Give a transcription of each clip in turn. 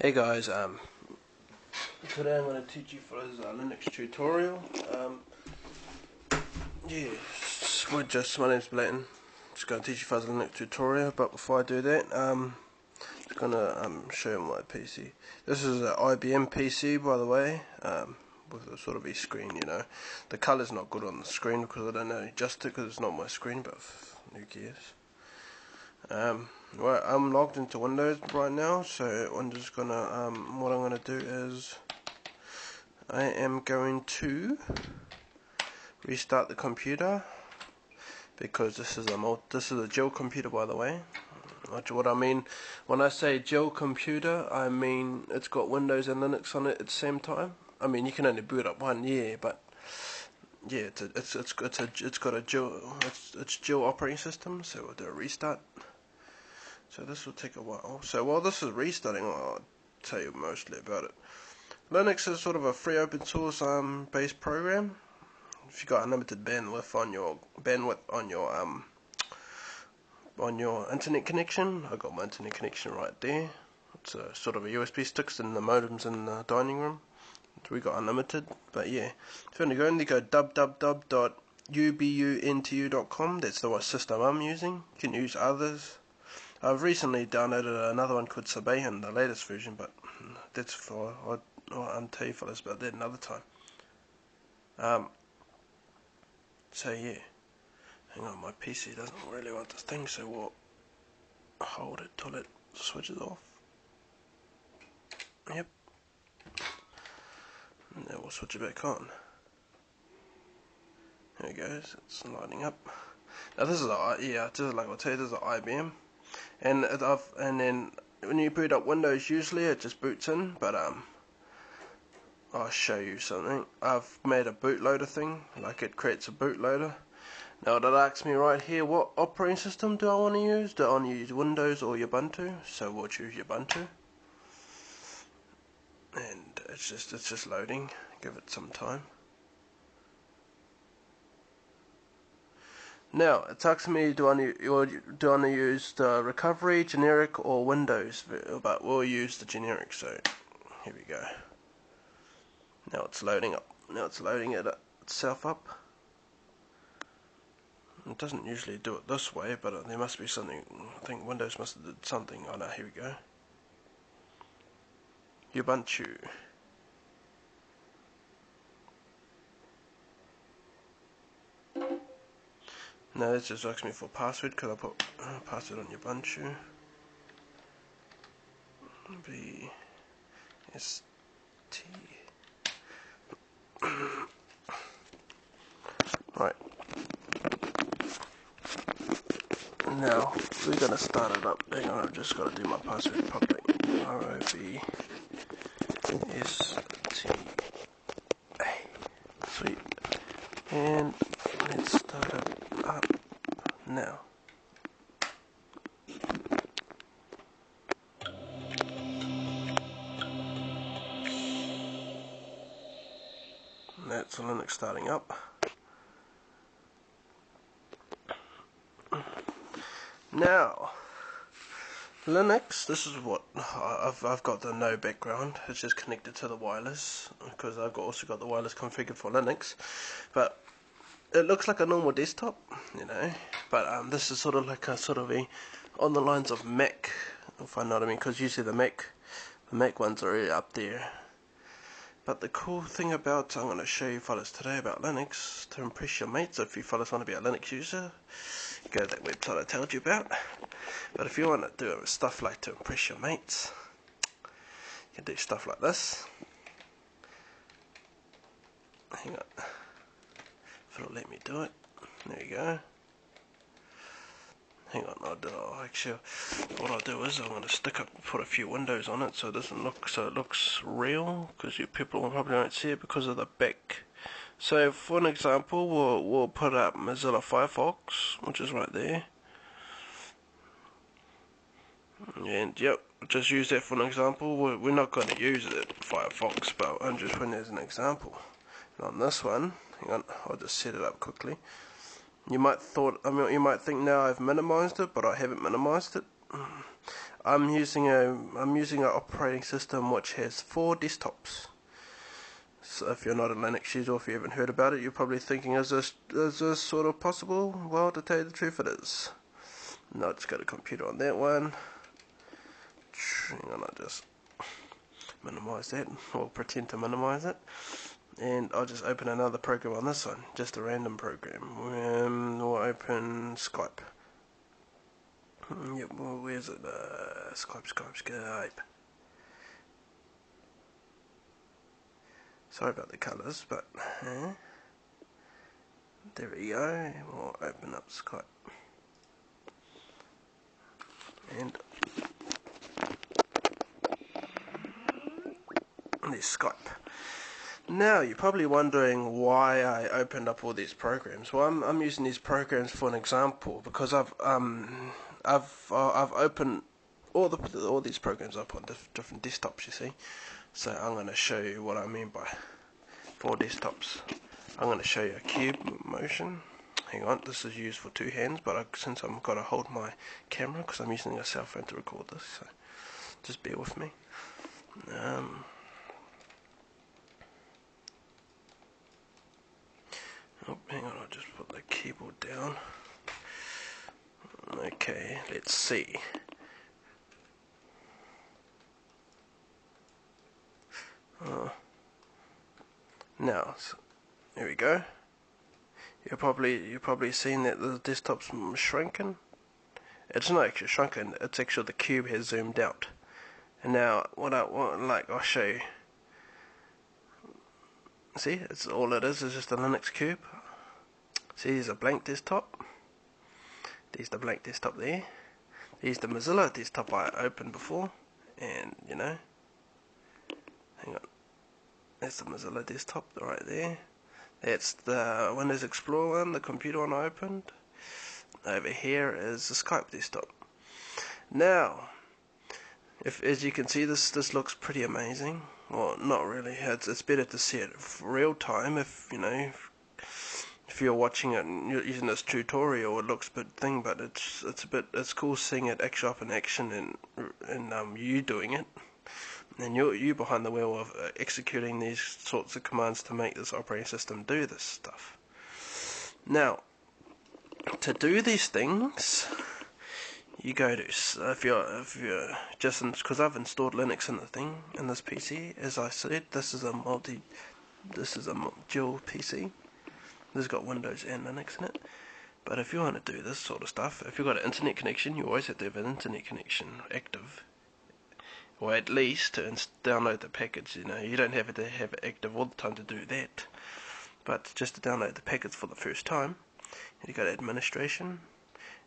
Hey guys, today I'm going to teach you for this Linux tutorial. My name's Blayton. Just going to teach you for this Linux tutorial, but before I do that, just going to show you my PC. This is an IBM PC, by the way, with a sort of a screen, you know. The colour's not good on the screen because I don't know adjust it because it's not my screen, but who cares. Right, I'm logged into Windows right now, so I'm just gonna what I'm gonna do is I am going to restart the computer because this is a gel computer, by the way. What I mean when I say gel computer, I mean it's got Windows and Linux on it at the same time. I mean you can only boot up one, yeah, but yeah, it's got a gel operating system, so we'll do a restart. So this will take a while. So while this is restarting, I'll tell you mostly about it. Linux is sort of a free open source based program. If you got unlimited bandwidth on your internet connection, I got my internet connection right there. It's a sort of a USB sticks in the modems in the dining room. So we got unlimited. But yeah, if you want to go in there, go www.ubuntu.com. That's the system I'm using. You can use others. I've recently downloaded another one called Sabayan, the latest version, but that's for I'll tell you fellas about that another time. So yeah, hang on, my PC doesn't really want this thing, so we'll hold it till it switches off. Yep. And then we'll switch it back on. There it goes. It's lighting up. Now this is just like I'll tell you, this is an IBM. And then when you boot up Windows, usually it just boots in, but I'll show you something. I've made a bootloader thing, like it creates a bootloader. Now it asks me right here, what operating system do I want to use? Do I want to use Windows or Ubuntu? So we'll choose Ubuntu. And it's just loading. Give it some time. Now, it asks me, do I want to use the recovery, generic, or Windows? But we'll use the generic, so here we go. Now it's loading up. Now it's loading itself up. It doesn't usually do it this way, but there must be something. I think Windows must have did something. Oh no, here we go. Ubuntu. No, this just asks me for password because I put password on Ubuntu. BST. Right. Now we're gonna start it up. Hang on, I've just got to do my password properly. ROBSTA. Sweet. And let's start it up now. That's Linux starting up. Now, Linux, this is what I've got the no background. It's just connected to the wireless because I've also got the wireless configured for Linux. But it looks like a normal desktop, you know. But this is sort of like a on the lines of Mac, if I know what I mean. Because usually the Mac ones are really up there. But the cool thing about, I'm going to show you fellas today about Linux to impress your mates. If you fellas want to be a Linux user, go to that website I told you about. But if you want to do stuff like to impress your mates, you can do stuff like this. Hang on, if it'll let me do it. There you go. Hang on, actually, what I'll do is I'm going to put a few windows on it so it doesn't look, so it looks real, because you people probably won't see it because of the back. So for an example, we'll put up Mozilla Firefox, which is right there. And yep, just use that for an example. We're not going to use it, Firefox, but I'm just putting it as an example. And on this one, hang on, I'll just set it up quickly. You might think now I've minimized it, but I haven't minimized it. I'm using an operating system which has 4 desktops. So if you're not a Linux user, or if you haven't heard about it, you're probably thinking, is this sort of possible? Well, to tell you the truth, it is. Now I'll just go to computer on that one. Hang on, I'll just minimize that, or pretend to minimize it. And I'll just open another program on this one, just a random program. We'll open Skype. Yep, well, where's it? Skype. Sorry about the colours, but there we go. We'll open up Skype. And there's Skype. Now you're probably wondering why I opened up all these programs. Well, I'm using these programs for an example because I've opened all these programs up on different desktops. You see, so I'm going to show you what I mean by 4 desktops. I'm going to show you a cube motion. Hang on, this is used for 2 hands, but since I've got to hold my camera because I'm using a cell phone to record this, so just bear with me. Oh, hang on, I'll just put the keyboard down. Okay, let's see. Now, so, there we go. You're probably seen that the desktop's shrinking. It's not actually shrunken. It's actually the cube has zoomed out. And now, I'll show you. See, it's all it is just a Linux cube. See, there's a blank desktop. There's the blank desktop there. There's the Mozilla desktop I opened before. And, you know, hang on. That's the Mozilla desktop right there. That's the Windows Explorer one, the computer one I opened. Over here is the Skype desktop. Now, as you can see, this looks pretty amazing. Well, not really. It's better to see it real time. If you're watching it and you're using this tutorial, it looks a bit thing, but it's cool seeing it actually up in action and you doing it. And you behind the wheel of executing these sorts of commands to make this operating system do this stuff. Now, to do these things, you go to if you're just because I've installed Linux in the thing in this PC. As I said, this is a dual PC. This has got Windows and Linux in it. But if you want to do this sort of stuff, if you've got an internet connection, you always have to have an internet connection active. Or at least to download the package. You know, you don't have to have it active all the time to do that. But just to download the package for the first time, you go to administration,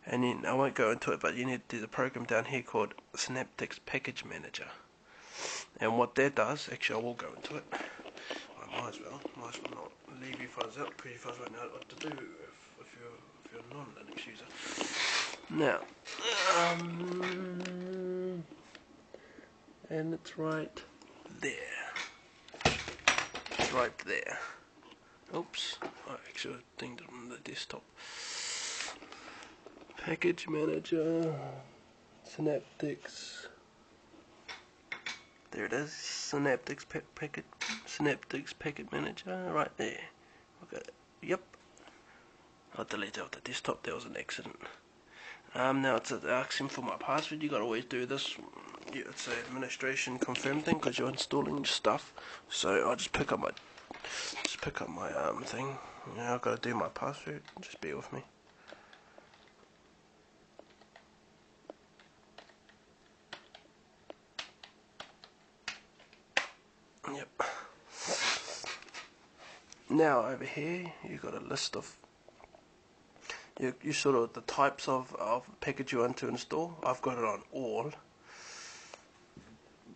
and then I won't go into it, but you need to do the program down here called Synaptics Package Manager. And what that does, actually I will go into it. I might as well not leave you guys out, because you guys won't know what to do if you're a non-Linux user. Now, and it's right there. It's right there. Oops, I actually dinged it on the desktop. Package Manager, Synaptics. There it is, Synaptics Package Manager, right there. Okay, yep. I deleted off the desktop. There was an accident. Now it's asking for my password. You gotta always do this. It's an administration confirm thing because you're installing stuff. So I'll just pick up my thing. Now I've got to do my password. Just bear with me. Yep. Now over here you've got a list of you sort of the types of package you want to install. I've got it on all,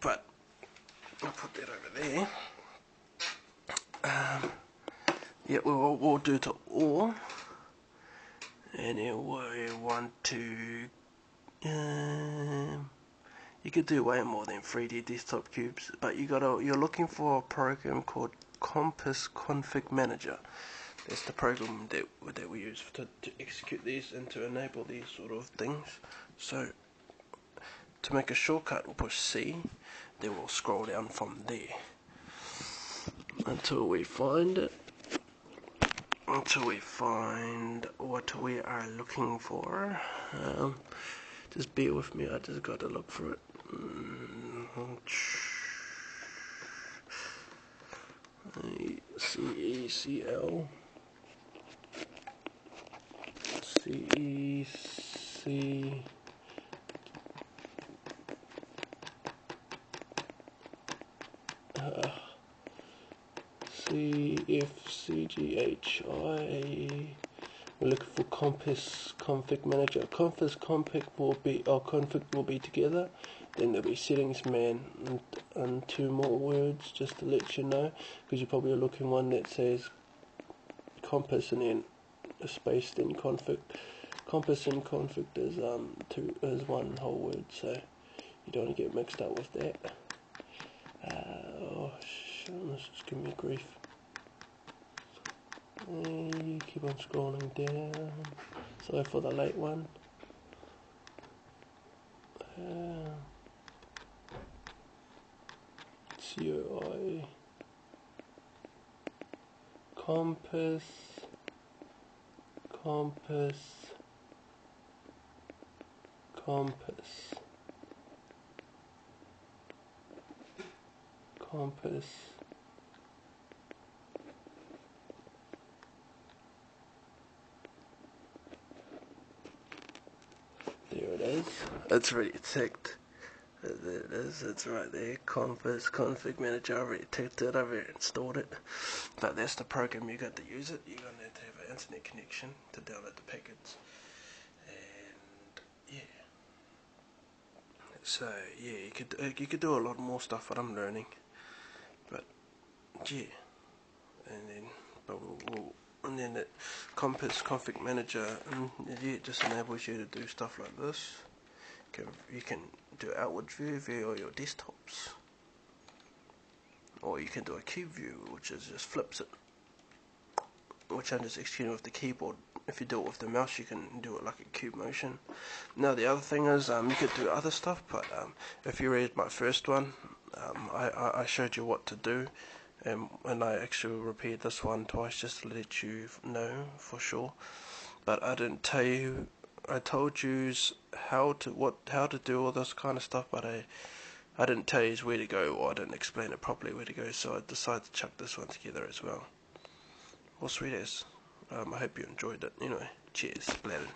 but I'll put that over there. Yeah, we'll do to all, and then we want to. You could do way more than 3D desktop cubes, but you're looking for a program called Compass Config Manager. That's the program that we use to execute these and to enable these sort of things. So to make a shortcut, we'll push C, then we'll scroll down from there until we find it. Until we find what we are looking for. Just bear with me, I just got to look for it. CECL CEC CFCGHI. We're looking for Compass config manager. Compass config will be together. Then there'll be settings man and 2 more words just to let you know, because you're probably looking one that says Compass and then a space then config. Compass and config is one whole word, so you don't want to get mixed up with that. Oh shit, this is giving me grief. You keep on scrolling down. Sorry for the late one. COI Compass there it is. It's already ticked. There it is, it's right there. Compass config manager, I've already ticked it, I've already installed it. But that's the program you got to use it. You're going to have an internet connection to download the package. And yeah. So yeah, you could do a lot more stuff that I'm learning. But yeah. And then the Compass config manager, it just enables you to do stuff like this. You can do outward view via all your desktops, or you can do a cube view, which is just flips it, which I'm just executing with the keyboard. If you do it with the mouse, you can do it like a cube motion. Now the other thing is, you could do other stuff, but if you read my first one, I showed you what to do. And I actually repeated this one twice just to let you know for sure. But I didn't tell you. I told you how to do all this kind of stuff, but I didn't tell you where to go, or I didn't explain it properly where to go. So I decided to chuck this one together as well. Well, sweet as. I hope you enjoyed it. Anyway, cheers, Bladen.